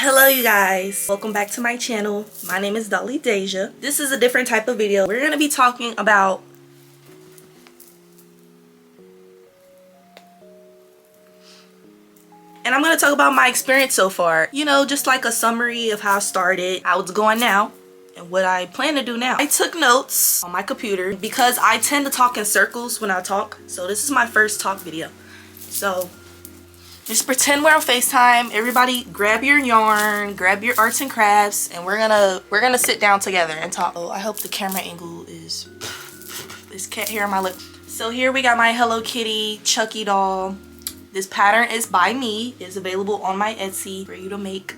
Hello you guys, welcome back to my channel. My name is Dolly Daisha. This is a different type of video. We're going to be talking about I'm going to talk about my experience so far. You know, just like a summary of how I started, how it's going now, and what I plan to do now. I took notes on my computer because I tend to talk in circles when I talk. So this is my first talk video. So just pretend we're on FaceTime. Everybody grab your yarn, grab your arts and crafts, and we're gonna sit down together and talk. Oh, I hope the camera angle is this cat hair on my lip. So here we got my Hello Kitty Chucky doll. This pattern is by me. It's available on my Etsy for you to make.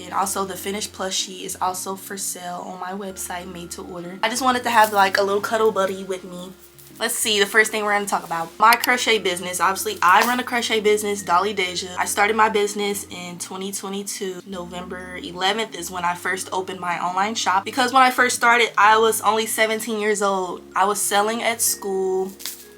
And also the finished plushie is also for sale on my website, made to order. I just wanted to have like a little cuddle buddy with me. Let's see, the first thing we're going to talk about. My crochet business. Obviously, I run a crochet business, Dolly Daisha. I started my business in 2022. November 11th is when I first opened my online shop. Because when I first started, I was only 17 years old. I was selling at school,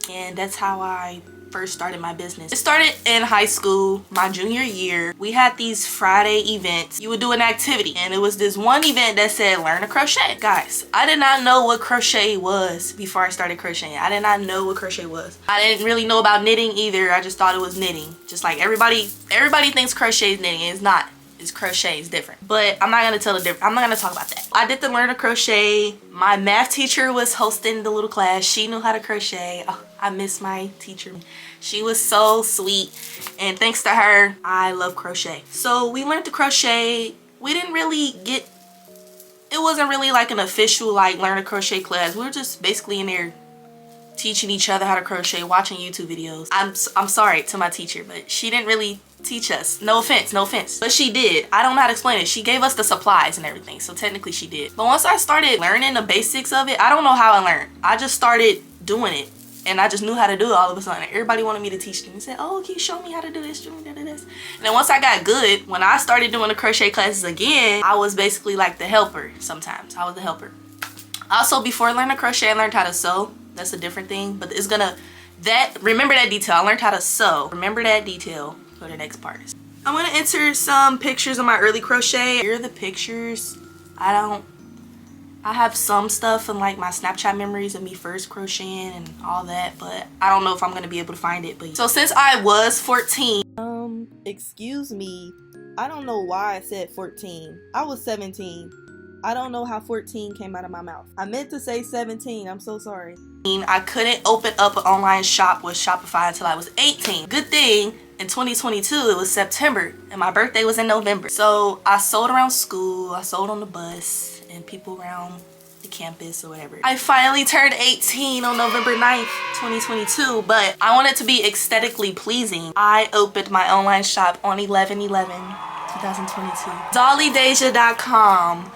and that's how I first started my business. It started in high school, my junior year. We had these Friday events. You would do an activity, and it was this one event that said learn to crochet. Guys, I did not know what crochet was before I started crocheting. I did not know what crochet was. I didn't really know about knitting either. I just thought it was knitting. Just like everybody thinks crochet is knitting. It's not. It's crochet. It's different. But I'm not gonna tell the difference. I'm not gonna talk about that. I did the learn to crochet. My math teacher was hosting the little class. She knew how to crochet. Oh, I miss my teacher. She was so sweet, and thanks to her, I love crochet. So we learned to crochet. We didn't really get, it wasn't really like an official like learn to crochet class. We were just basically in there teaching each other how to crochet, watching YouTube videos. I'm sorry to my teacher, but she didn't really teach us. No offense, no offense. But she did. I don't know how to explain it. She gave us the supplies and everything, so technically she did. But once I started learning the basics of it, I don't know how I learned. I just started doing it. And I just knew how to do it all of a sudden. Everybody wanted me to teach them. They said, oh, can you show me how to do this? Show me how to do this. And then once I got good, when I started doing the crochet classes again, I was basically like the helper sometimes. I was the helper. Also, before learning to crochet, I learned how to sew. That's a different thing. But it's gonna, remember that detail. I learned how to sew. Remember that detail for the next part. I'm gonna enter some pictures of my early crochet. Here are the pictures. I have some stuff in like my Snapchat memories of me first crocheting and all that, but I don't know if I'm gonna be able to find it. But so since I was 14, excuse me, I don't know why I said 14. I was 17. I don't know how 14 came out of my mouth. I meant to say 17. I'm so sorry. I couldn't open up an online shop with Shopify until I was 18. Good thing in 2022 it was September and my birthday was in November. So I sold around school, I sold on the bus, and people around the campus or whatever. I finally turned 18 on November 9th, 2022, but I wanted to be aesthetically pleasing. I opened my online shop on 11/11/2022. dollydaisha.shop.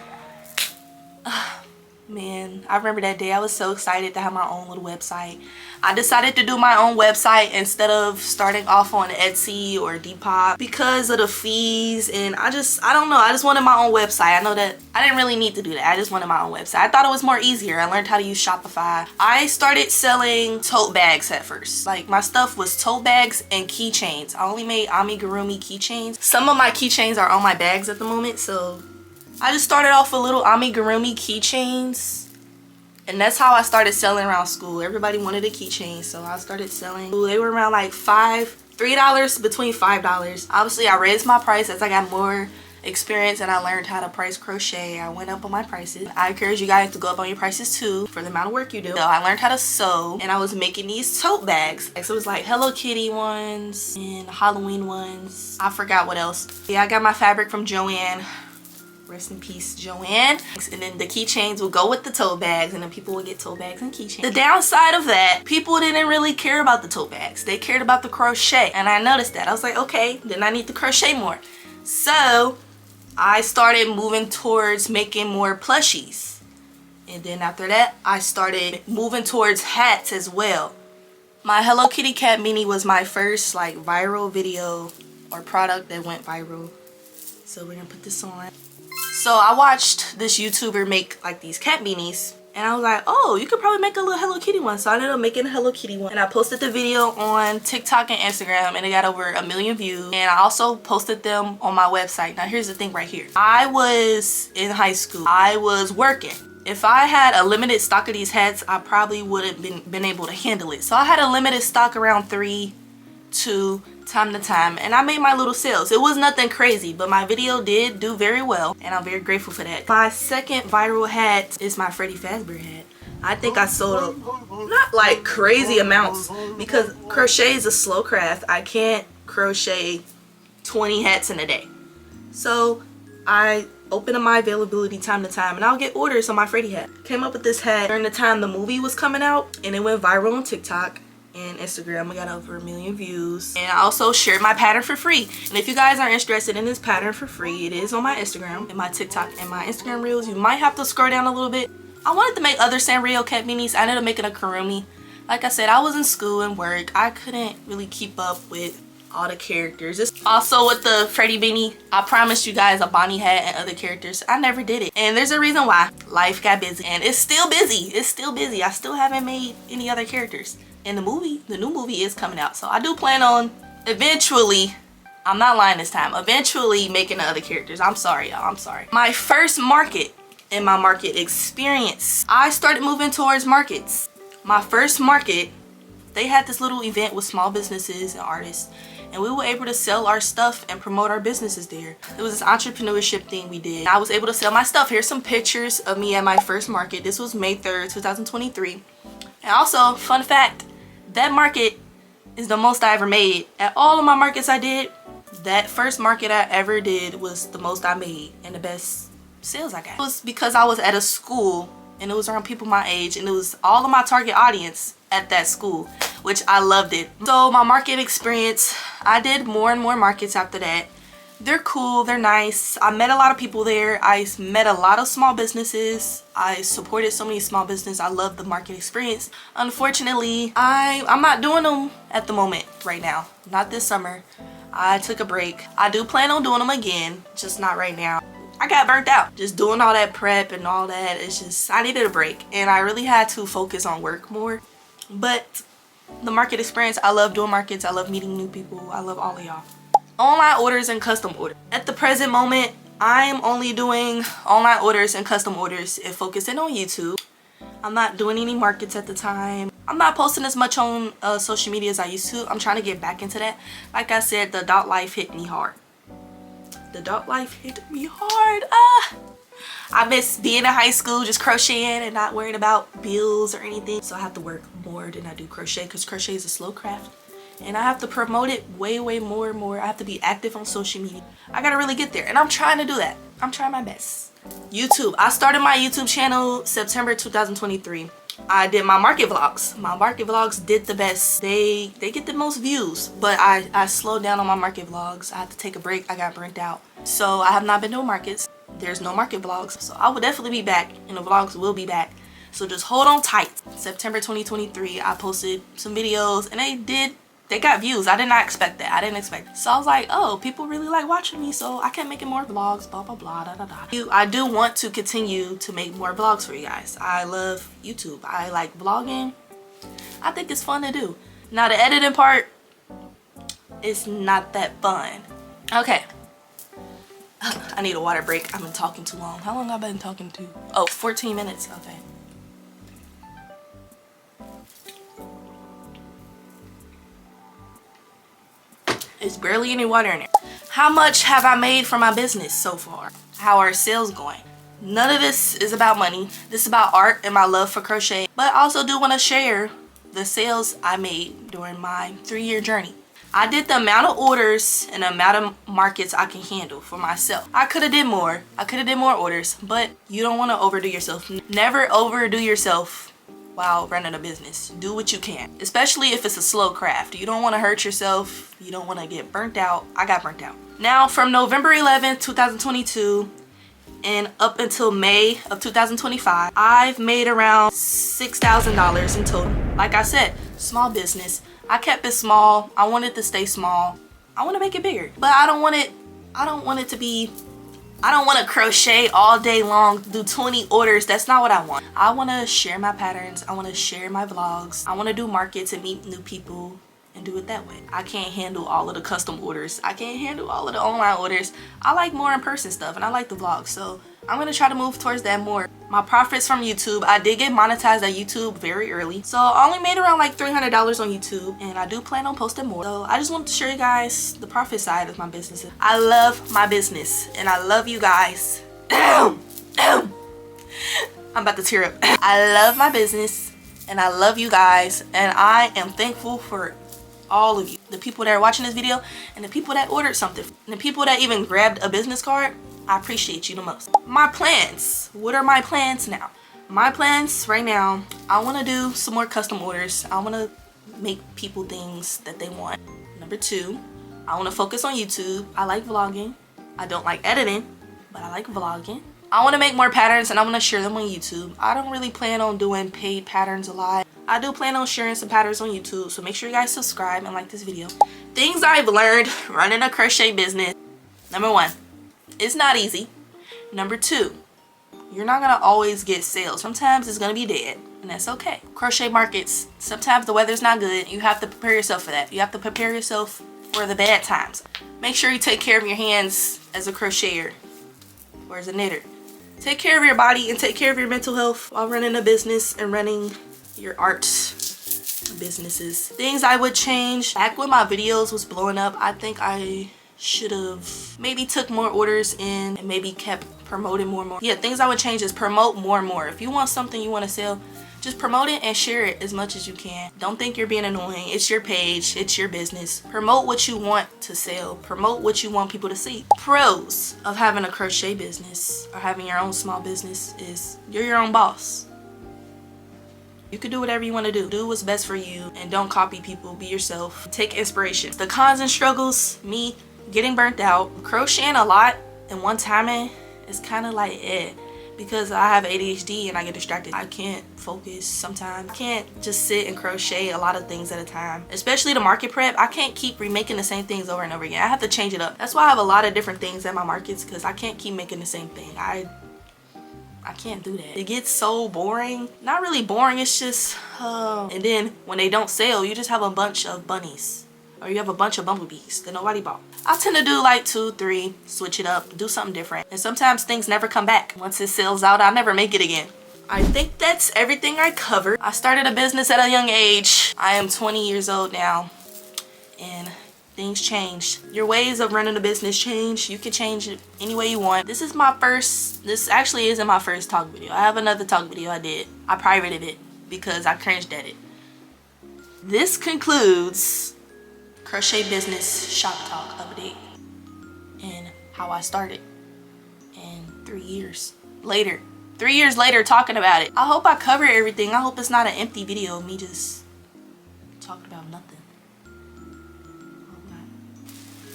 Man, I remember that day. I was so excited to have my own little website. I decided to do my own website instead of starting off on Etsy or Depop because of the fees, and I don't know, I just wanted my own website. I know that I didn't really need to do that. I just wanted my own website. I thought it was more easier. I learned how to use Shopify. I started selling tote bags at first. Like my stuff was tote bags and keychains. I only made amigurumi keychains. Some of my keychains are on my bags at the moment, so I just started off with little amigurumi keychains, and that's how I started selling around school. Everybody wanted a keychain, so I started selling. They were around like $3, between $5. Obviously, I raised my price as I got more experience and I learned how to price crochet. I went up on my prices. I encourage you guys to go up on your prices too for the amount of work you do. So I learned how to sew, and I was making these tote bags. So it was like Hello Kitty ones and Halloween ones. I forgot what else. Yeah, I got my fabric from Joanne. Rest in peace, Joanne. And then the keychains will go with the tote bags, and then people would get tote bags and keychains. The downside of that, people didn't really care about the tote bags. They cared about the crochet, and I noticed that. I was like, okay, then I need to crochet more. So I started moving towards making more plushies. And then after that, I started moving towards hats as well. My Hello Kitty cat mini was my first like viral video or product that went viral. So we're gonna put this on. So I watched this YouTuber make like these cat beanies, And I was like, oh, you could probably make a little Hello Kitty one. So I ended up making a Hello Kitty one. And I posted the video on TikTok and Instagram, and it got over 1 million views. And I also posted them on my website. Now here's the thing right here. I was in high school. I was working. If I had a limited stock of these hats, I probably wouldn't been able to handle it. So I had a limited stock around 3 to time to time, and I made my little sales. It was nothing crazy, but my video did do very well, and I'm very grateful for that. My second viral hat is my Freddy Fazbear hat. I think I sold not like crazy amounts because crochet is a slow craft. I can't crochet 20 hats in a day. So I open up my availability time to time, and I'll get orders on my Freddy hat. Came up with this hat during the time the movie was coming out, and it went viral on TikTok and Instagram. We got over 1 million views, and I also shared my pattern for free. And if you guys are interested in this pattern for free, it is on my Instagram and my TikTok and my Instagram reels. You might have to scroll down a little bit. I wanted to make other Sanrio cat minis. I ended up making a Kurumi. Like I said, I was in school and work. I couldn't really keep up with all the characters. It's also with the Freddy beanie, I promised you guys a Bonnie hat and other characters. I never did it, and there's a reason why. Life got busy, and it's still busy. It's still busy. I still haven't made any other characters. And the new movie is coming out, so I do plan on eventually, I'm not lying this time, eventually making the other characters. I'm sorry, y'all. I'm sorry. My first market and my market experience, I started moving towards markets. My first market, they had this little event with small businesses and artists, and we were able to sell our stuff and promote our businesses there. It was this entrepreneurship thing we did. I was able to sell my stuff. Here's some pictures of me at my first market. This was May 3rd, 2023. And also, fun fact, that market is the most I ever made. At all of my markets I did, that first market I ever did was the most I made and the best sales I got. It was because I was at a school, and it was around people my age, and it was all of my target audience at that school, which I loved it. So my market experience, I did more and more markets after that. They're cool, they're nice. I met a lot of people there. I met a lot of small businesses. I supported so many small businesses. I love the market experience. Unfortunately, I'm not doing them at the moment right now. Not this summer. I took a break. I do plan on doing them again, just not right now. I got burnt out just doing all that prep and all that. It's just, I needed a break, and I really had to focus on work more. But the market experience, I love doing markets. I love meeting new people. I love all of y'all. Online orders and custom orders. At the present moment, I'm only doing online orders and custom orders and focusing on YouTube. I'm not doing any markets at the time. I'm not posting as much on social media as I used to. I'm trying to get back into that. Like I said, the adult life hit me hard. The adult life hit me hard. I miss being in high school, just crocheting and not worrying about bills or anything. So I have to work more than I do crochet, because crochet is a slow craft. And I have to promote it way more and more. I have to be active on social media. I gotta really get there, and I'm trying to do that. I'm trying my best. YouTube. I started my YouTube channel September 2023. I did my market vlogs. My market vlogs did the best. They get the most views, but I slowed down on my market vlogs. I had to take a break. I got burnt out. So I have not been doing markets. There's no market vlogs. So I will definitely be back, and the vlogs will be back. So just hold on tight. September 2023, I posted some videos, and they got views. I did not expect that. I didn't expect it. So I was like, oh, people really like watching me, so I can make more vlogs, blah, blah, blah, da, da, da. I do want to continue to make more vlogs for you guys. I love YouTube. I like vlogging. I think it's fun to do. Now, the editing part is not that fun. Okay. I need a water break. I've been talking too long. How long have I been talking to? Oh, 14 minutes. Okay. There's barely any water in there. How much have I made from my business so far? How are sales going? None of this is about money. This is about art and my love for crochet. But I also do want to share the sales I made during my 3-year journey. I did the amount of orders and the amount of markets I can handle for myself. I could have did more. I could have did more orders, but you don't want to overdo yourself. Never overdo yourself while running a business. Do what you can, especially if it's a slow craft. You don't want to hurt yourself. You don't want to get burnt out. I got burnt out. Now, from November 11th, 2022 and up until May of 2025, I've made around $6,000 in total. Like I said, small business. I kept it small. I wanted to stay small. I want to make it bigger, but I don't want it to be I don't want to crochet all day long, do 20 orders. That's not what I want. I want to share my patterns. I want to share my vlogs. I want to do markets and meet new people and do it that way. I can't handle all of the custom orders. I can't handle all of the online orders. I like more in-person stuff and I like the vlogs, so I'm gonna try to move towards that more. My profits from YouTube, I did get monetized at YouTube very early, so I only made around like $300 on YouTube, and I do plan on posting more. So I just wanted to show you guys the profit side of my business. I love my business and I love you guys. I'm about to tear up. I love my business and I love you guys, and I am thankful for all of you, the people that are watching this video and the people that ordered something and the people that even grabbed a business card. I appreciate you the most. My plans. What are my plans now? My plans right now, I want to do some more custom orders. I want to make people things that they want. Number 2, I want to focus on YouTube. I like vlogging. I don't like editing, but I like vlogging. I want to make more patterns and I want to share them on YouTube. I don't really plan on doing paid patterns a lot. I do plan on sharing some patterns on YouTube, so make sure you guys subscribe and like this video. Things I've learned running a crochet business. Number 1, it's not easy. Number 2, you're not gonna always get sales. Sometimes it's gonna be dead, and that's okay. Crochet markets, sometimes the weather's not good. You have to prepare yourself for that. You have to prepare yourself for the bad times. Make sure you take care of your hands as a crocheter or as a knitter. Take care of your body and take care of your mental health while running a business and running your art businesses. Things I would change. Back when my videos was blowing up, I think I should have maybe took more orders in and maybe kept promoting more and more. Yeah, things I would change is promote more and more. If you want something you want to sell, just promote it and share it as much as you can. Don't think you're being annoying. It's your page, it's your business. Promote what you want to sell. Promote what you want people to see. Pros of having a crochet business or having your own small business is you're your own boss. You can do whatever you want to do. Do what's best for you and don't copy people. Be yourself. Take inspiration. The cons and struggles, me getting burnt out, crocheting a lot and one timing is kind of like because I have ADHD and I get distracted. I can't focus sometimes. I can't just sit and crochet a lot of things at a time, especially the market prep. I can't keep remaking the same things over and over again. I have to change it up. That's why I have a lot of different things at my markets, because I can't keep making the same thing. I can't do that. It gets so boring. Not really boring, it's just and then when they don't sell, you just have a bunch of bunnies or you have a bunch of bumblebees that nobody bought. I tend to do like 2, 3, switch it up, do something different, and sometimes things never come back. Once it sells out, I never make it again. I think that's everything I covered. I started a business at a young age. I am 20 years old now and things change. Your ways of running a business change. You can change it any way you want. This actually isn't my first talk video. I have another talk video I did. I privated it because I cringed at it. This concludes crochet business shop talk update and how I started. And 3 years later talking about it. I hope I covered everything. I hope it's not an empty video of me just talking about nothing.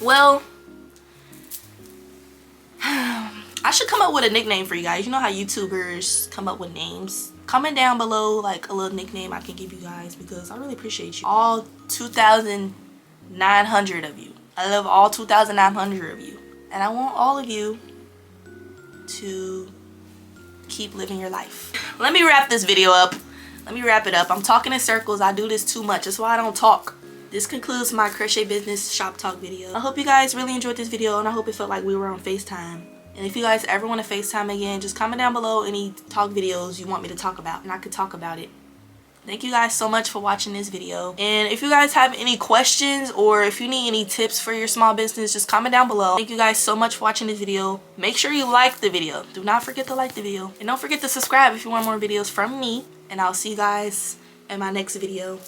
Well, I should come up with a nickname for you guys. You know how YouTubers come up with names? Comment down below like a little nickname I can give you guys, because I really appreciate you. All 2,900 of you. I love all 2,900 of you. And I want all of you to keep living your life. Let me wrap this video up. Let me wrap it up. I'm talking in circles. I do this too much. That's why I don't talk. This concludes my crochet business shop talk video. I hope you guys really enjoyed this video, and I hope it felt like we were on FaceTime. And if you guys ever want to FaceTime again, just comment down below any talk videos you want me to talk about, and I could talk about it. Thank you guys so much for watching this video. And if you guys have any questions or if you need any tips for your small business, just comment down below. Thank you guys so much for watching this video. Make sure you like the video. Do not forget to like the video. And don't forget to subscribe if you want more videos from me. And I'll see you guys in my next video.